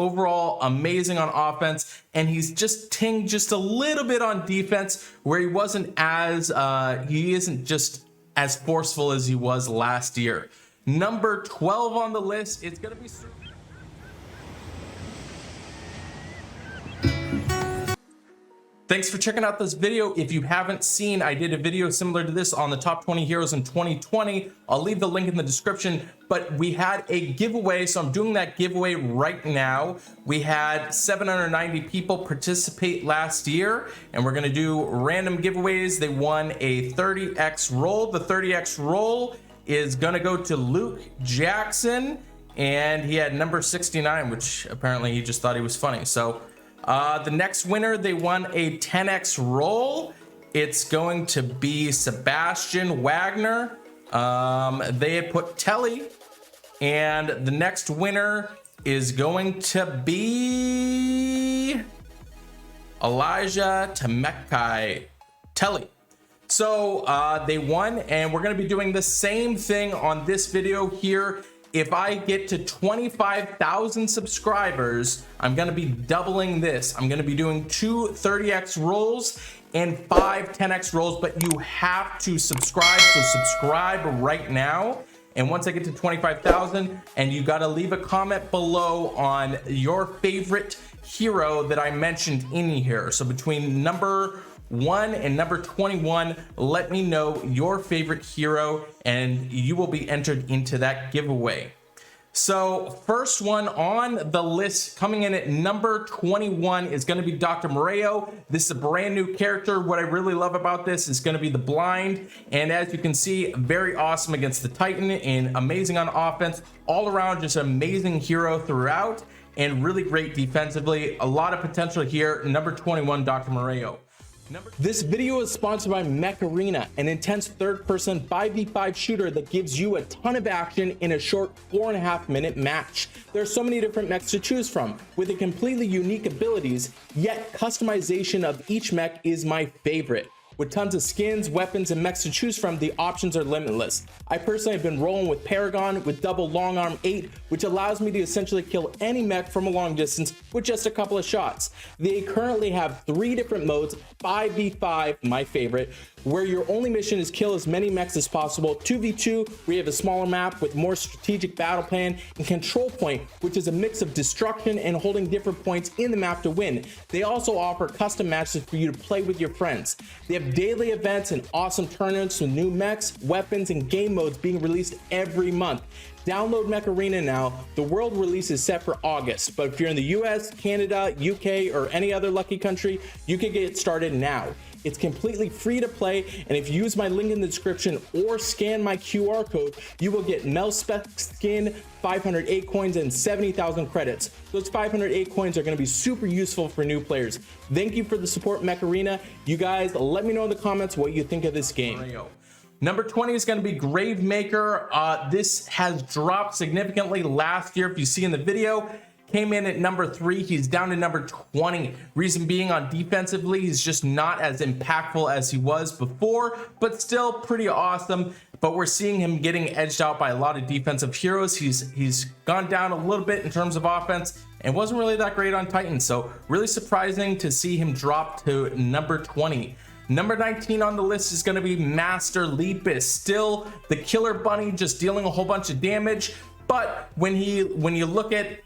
overall amazing on offense, and he's just tinged just a little bit on defense, where he wasn't as he isn't just as forceful as he was last year. Number 12 on the list is going to be Thanks for checking out this video. If you haven't seen, I did a video similar to this on the top 20 heroes in 2020. I'll leave the link in the description, but we had a giveaway, so I'm doing that giveaway right now. We had 790 people participate last year, and we're gonna do random giveaways. They won a 30x roll. The 30x roll is gonna go to Luke Jackson, and he had number 69, which apparently he just thought he was funny. So the next winner, they won a 10x roll. It's going to be Sebastian Wagner. They had put Telly, and the next winner is going to be Elijah Tamekai Telly. So they won, and we're going to be doing the same thing on this video here. If I get to 25,000 subscribers, I'm gonna be doubling this. I'm gonna be doing 2 30x rolls and 5 10x rolls, but you have to subscribe, so subscribe right now. And once I get to 25,000, and you gotta leave a comment below on your favorite hero that I mentioned in here. So between number 1 and number 21, let me know your favorite hero and you will be entered into that giveaway. So first one on the list, coming in at number 21, is going to be Dr. Moreau. This is a brand new character. What I really love about this is going to be the blind, and as you can see, very awesome against the Titan and amazing on offense. All around, just an amazing hero throughout and really great defensively. A lot of potential here. Number 21, Dr. Moreau. This video is sponsored by Mech Arena, an intense third-person 5v5 shooter that gives you a ton of action in a short 4.5-minute match. There are so many different mechs to choose from, with a completely unique abilities, yet customization of each mech is my favorite. With tons of skins, weapons, and mechs to choose from, the options are limitless. I personally have been rolling with Paragon with double long arm 8, which allows me to essentially kill any mech from a long distance with just a couple of shots. They currently have 3 different modes, 5v5, my favorite, where your only mission is kill as many mechs as possible, 2v2, where you have a smaller map with more strategic battle plan, and Control Point, which is a mix of destruction and holding different points in the map to win. They also offer custom matches for you to play with your friends. They have daily events and awesome tournaments with new mechs, weapons, and game modes being released every month. Download Mech Arena now. The world release is set for August, but if you're in the US, Canada, UK, or any other lucky country, you can get started now. It's completely free to play, and if you use my link in the description or scan my QR code, you will get Mel Spec skin, 508 coins, and 70,000 credits. Those 508 coins are going to be super useful for new players. Thank you for the support, Mech Arena. You guys, let me know in the comments what you think of this game. Number 20 is going to be Gravemaker. This has dropped significantly last year. If you see in the video, came in at number 3. He's down to number 20. Reason being, on defensively, he's just not as impactful as he was before, but still pretty awesome. But we're seeing him getting edged out by a lot of defensive heroes. He's gone down a little bit in terms of offense and wasn't really that great on Titan. So really surprising to see him drop to number 20. Number 19 on the list is going to be Master Lepus. Still the killer bunny, just dealing a whole bunch of damage. But when you look at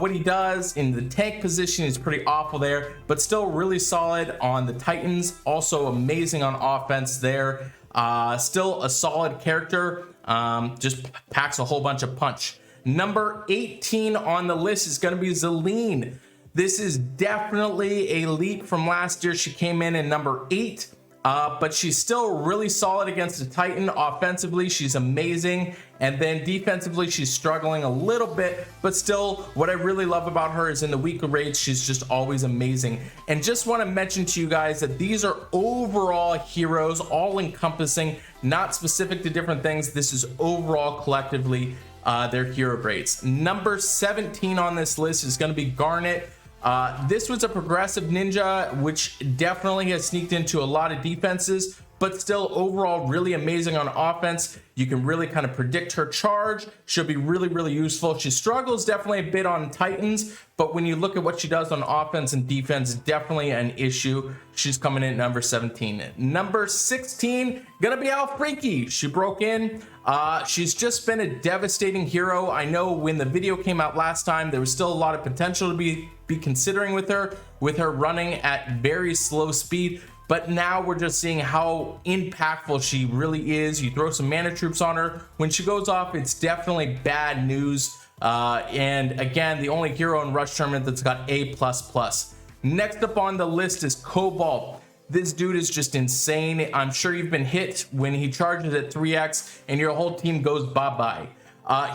what he does in the tank position, he's pretty awful there, but still really solid on the Titans. Also amazing on offense there. Still a solid character, just packs a whole bunch of punch. Number 18 on the list is going to be C.eline. This is definitely a leak from last year. She came in at number 8. But she's still really solid against the Titan. Offensively, she's amazing, and then defensively, she's struggling a little bit, but still, what I really love about her is in the weaker raids, she's just always amazing. And just want to mention to you guys that these are overall heroes, all encompassing, not specific to different things. This is overall collectively their hero grades. Number 17 on this list is going to be Garnet. This was a progressive ninja, which definitely has sneaked into a lot of defenses, but still overall really amazing on offense. You can really kind of predict her charge. She'll be really useful. She struggles definitely a bit on Titans, but when you look at what she does on offense and defense, definitely an issue. She's coming in at number 17. Number 16, gonna be Alfrike. She broke in. She's just been a devastating hero. I know when the video came out last time, there was still a lot of potential to be considering with her running at very slow speed. But now we're just seeing how impactful she really is. You throw some mana troops on her. When she goes off, it's definitely bad news. And again, the only hero in Rush Tournament that's got A++. Next up on the list is Cobalt. This dude is just insane. I'm sure you've been hit when he charges at 3x and your whole team goes bye-bye.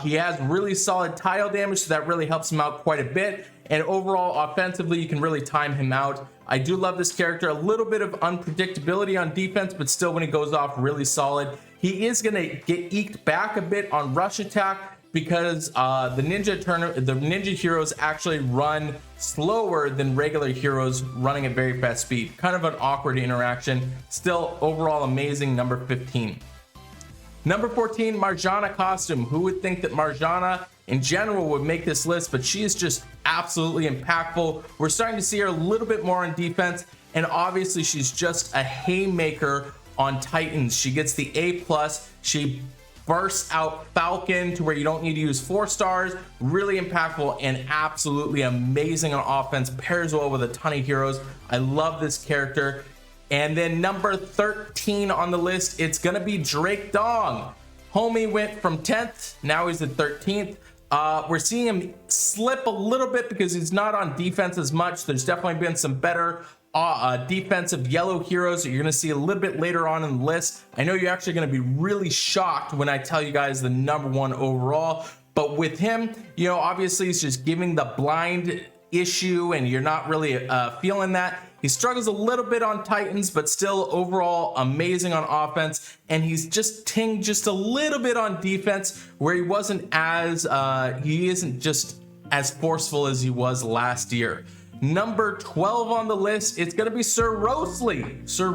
He has really solid tile damage, so that really helps him out quite a bit. And overall, offensively, you can really time him out. I do love this character. A little bit of unpredictability on defense, but still when he goes off, really solid. He is going to get eked back a bit on rush attack because the ninja heroes actually run slower than regular heroes running at very fast speed. Kind of an awkward interaction. Still, overall amazing, number 15. Number 14, Marjana costume. Who would think that Marjana in general would make this list, but she is just absolutely impactful. We're starting to see her a little bit more on defense, and obviously she's just a haymaker on Titans. She gets the A+. She bursts out Falcon to where you don't need to use 4 stars. Really impactful and absolutely amazing on offense. Pairs well with a ton of heroes. I love this character. And then number 13 on the list, it's gonna be Drake Dong. Homie went from 10th, now he's at 13th. We're seeing him slip a little bit because he's not on defense as much. There's definitely been some better defensive yellow heroes that you're gonna see a little bit later on in the list. I know you're actually gonna be really shocked when I tell you guys the number 1 overall, but with him, you know, obviously he's just giving the blind issue and you're not really feeling that. He struggles a little bit on Titans, but still overall amazing on offense. And he's just tinged just a little bit on defense where he wasn't as, he isn't just as forceful as he was last year. Number 12 on the list, it's gonna be Sir Roostley. Sir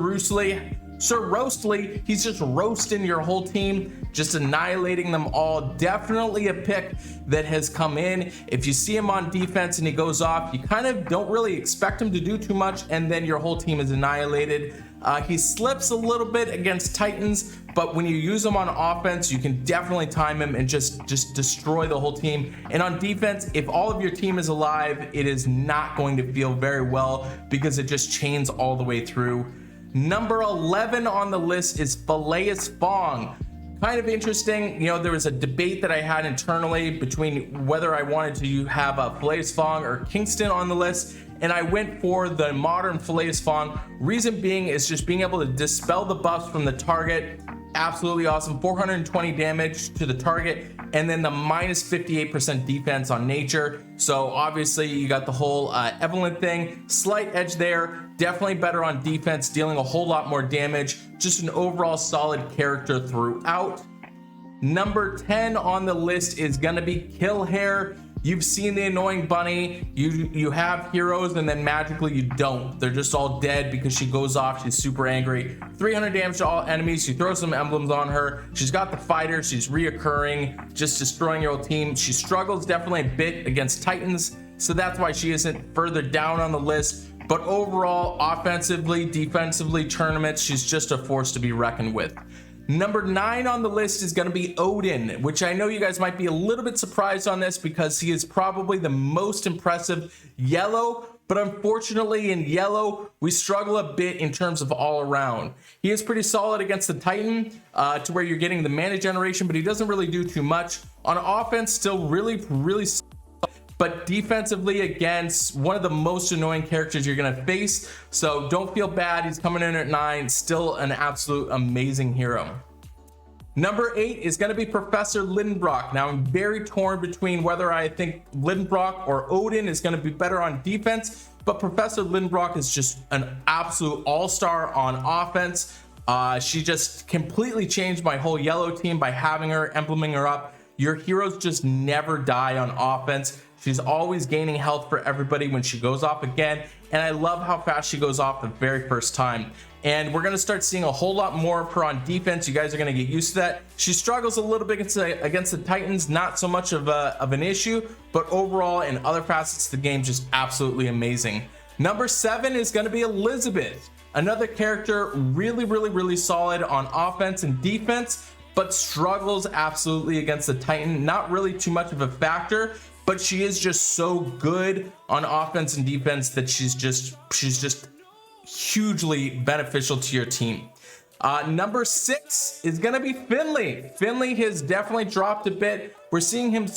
Roostley, he's just roasting your whole team, just annihilating them all. Definitely a pick that has come in. If you see him on defense and he goes off, you kind of don't really expect him to do too much, and then your whole team is annihilated. He slips a little bit against Titans, but when you use him on offense, you can definitely time him and just destroy the whole team. And on defense, if all of your team is alive, it is not going to feel very well because it just chains all the way through. Number 11 on the list is Phileas Fong. Kind of interesting, you know, there was a debate that I had internally between whether I wanted to have a Phileas Fong or Kingston on the list, and I went for the modern Phileas Fong. Reason being is just being able to dispel the buffs from the target. Absolutely awesome. 420 damage to the target, and then the minus 58% defense on nature. So obviously you got the whole Evelyn thing, slight edge there, definitely better on defense, dealing a whole lot more damage. Just an overall solid character throughout. Number 10 on the list is gonna be Killhare. You've seen the annoying bunny. You have heroes and then magically you don't. They're just all dead because she goes off. She's super angry. 300 damage to all enemies. You throw some emblems on her. She's got the fighter. She's reoccurring, just destroying your whole team. She struggles definitely a bit against Titans, so that's why she isn't further down on the list. But overall, offensively, defensively, tournaments, she's just a force to be reckoned with. Number 9 on the list is going to be Odin, which I know you guys might be a little bit surprised on this because he is probably the most impressive yellow, but unfortunately in yellow, we struggle a bit in terms of all around. He is pretty solid against the Titan to where you're getting the mana generation, but he doesn't really do too much. On offense, still really solid. But defensively, again, one of the most annoying characters you're gonna face. So don't feel bad, he's coming in at 9, still an absolute amazing hero. Number 8 is gonna be Professor Lidenbrock. Now I'm very torn between whether I think Lidenbrock or Odin is gonna be better on defense, but Professor Lidenbrock is just an absolute all-star on offense. She just completely changed my whole yellow team by having her, implementing her up. Your heroes just never die on offense. She's always gaining health for everybody when she goes off again, and I love how fast she goes off the very first time. And we're going to start seeing a whole lot more of her on defense. You guys are going to get used to that. She struggles a little bit against the Titans, not so much of an issue, but overall in other facets of the game, just absolutely amazing. Number 7 is going to be Elizabeth, another character really solid on offense and defense, but struggles absolutely against the Titan. Not really too much of a factor, but she is just so good on offense and defense that she's just hugely beneficial to your team. Number 6 is gonna be Finley. Finley has definitely dropped a bit. We're seeing him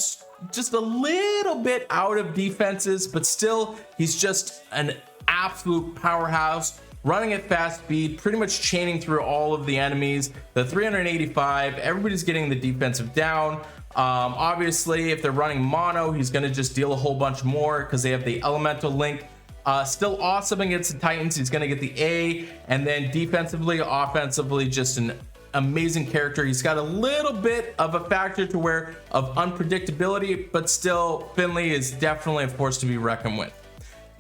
just a little bit out of defenses, but still he's just an absolute powerhouse, running at fast speed, pretty much chaining through all of the enemies. The 385, everybody's getting the defensive down. Obviously if they're running mono, he's gonna just deal a whole bunch more because they have the elemental link. Still awesome against the Titans. He's going to get the A, and then defensively, offensively, just an amazing character. He's got a little bit of a factor to where of unpredictability, but still Finley is definitely a force to be reckoned with.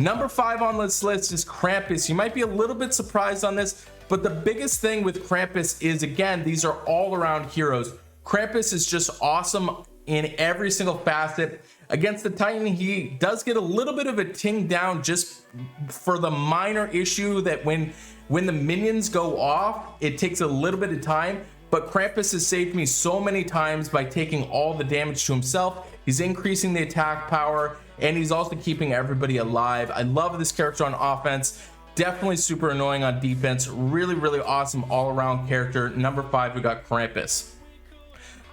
Number 5 on this list is Krampus. You might be a little bit surprised on this, but the biggest thing with Krampus is, again, these are all around heroes. Krampus is just awesome in every single facet. Against the Titan, he does get a little bit of a ting down just for the minor issue that when the minions go off, it takes a little bit of time, but Krampus has saved me so many times by taking all the damage to himself. He's increasing the attack power, and he's also keeping everybody alive. I love this character on offense. Definitely super annoying on defense. Really awesome all-around character. Number 5, we got Krampus.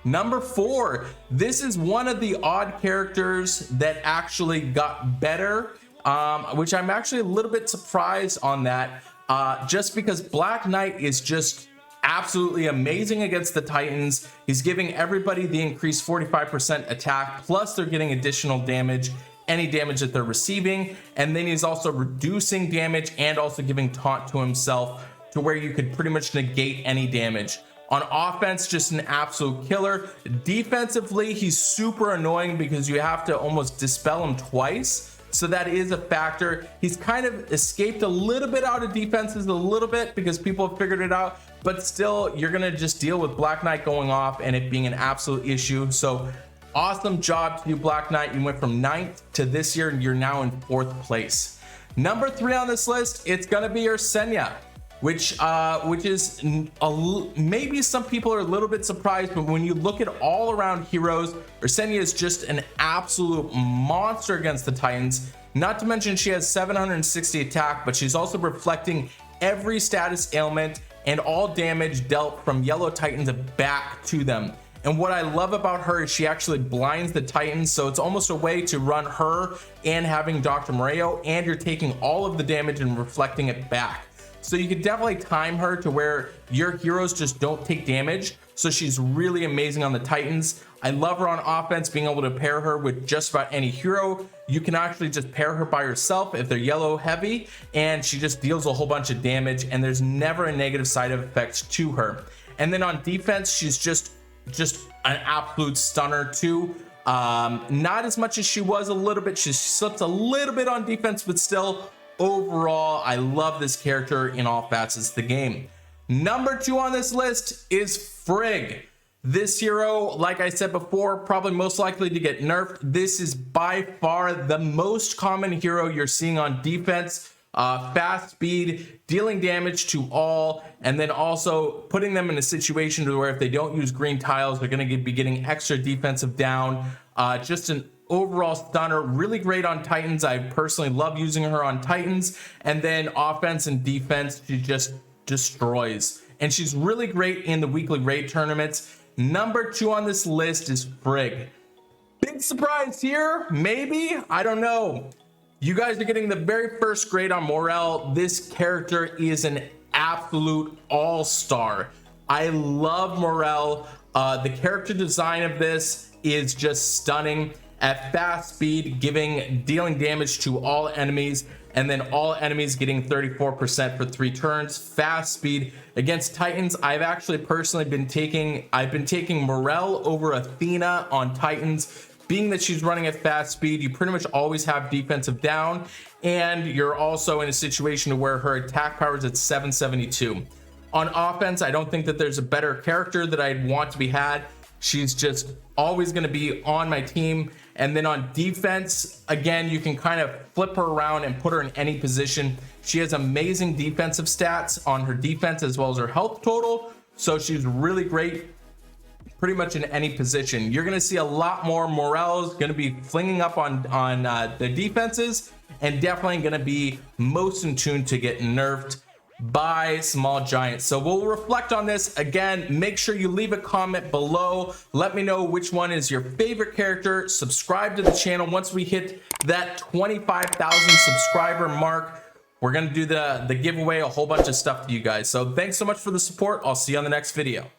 Number 4, this is one of the odd characters that actually got better, which I'm actually a little bit surprised on that, just because Black Knight is just absolutely amazing against the Titans. He's giving everybody the increased 45% attack, plus they're getting additional damage, any damage that they're receiving, and then he's also reducing damage and also giving taunt to himself to where you could pretty much negate any damage. On offense, just an absolute killer. Defensively, he's super annoying because you have to almost dispel him twice. So that is a factor. He's kind of escaped a little bit out of defenses a little bit because people have figured it out, but still you're gonna just deal with Black Knight going off and it being an absolute issue. So awesome job to you, Black Knight. You went from 9th to this year and you're now in 4th place. Number 3 on this list, it's gonna be Ursena, which is maybe some people are a little bit surprised, but when you look at all around heroes, Ursena is just an absolute monster against the Titans. Not to mention she has 760 attack, but she's also reflecting every status ailment and all damage dealt from yellow Titans back to them. And what I love about her is she actually blinds the Titans, so it's almost a way to run her and having Dr. Moreau, and you're taking all of the damage and reflecting it back. So you could definitely time her to where your heroes just don't take damage. So she's really amazing on the Titans. I love her on offense, being able to pair her with just about any hero. You can actually just pair her by herself if they're yellow heavy, and she just deals a whole bunch of damage, and there's never a negative side effect to her. And then on defense, she's just an absolute stunner too. Not as much as she was a little bit. She slipped a little bit on defense, but still, overall, I love this character in all facets of the game. Number 2 on this list is Frigg. This hero, like I said before, probably most likely to get nerfed. This is by far the most common hero you're seeing on defense. Fast speed, dealing damage to all, and then also putting them in a situation to where if they don't use green tiles, they're going to be getting extra defensive down. Just an overall stunner, really great on Titans. I personally love using her on Titans. And then offense and defense, she just destroys. And she's really great in the weekly raid tournaments. Number 2 on this list is Frigg. Big surprise here, maybe, I don't know. You guys are getting the very first grade on Morel. This character is an absolute all-star. I love Morel. The character design of this is just stunning. At fast speed, dealing damage to all enemies, and then all enemies getting 34% for 3 turns. Fast speed against Titans. I've actually personally been taking Morel over Athena on Titans being that she's running at fast speed, you pretty much always have defensive down, and you're also in a situation where her attack power is at 772. On offense, I don't think that there's a better character that I'd want to be had. She's just always going to be on my team. And then on defense, again, you can kind of flip her around and put her in any position. She has amazing defensive stats on her defense as well as her health total. So she's really great pretty much in any position. You're going to see a lot more. Morel is going to be flinging up on the defenses, and definitely going to be most in tune to get nerfed by small giants. So we'll reflect on this again. Make sure you leave a comment below. Let me know which one is your favorite character. Subscribe to the channel. Once we hit that 25,000 subscriber mark, we're going to do the giveaway, a whole bunch of stuff to you guys. So thanks so much for the support. I'll see you on the next video.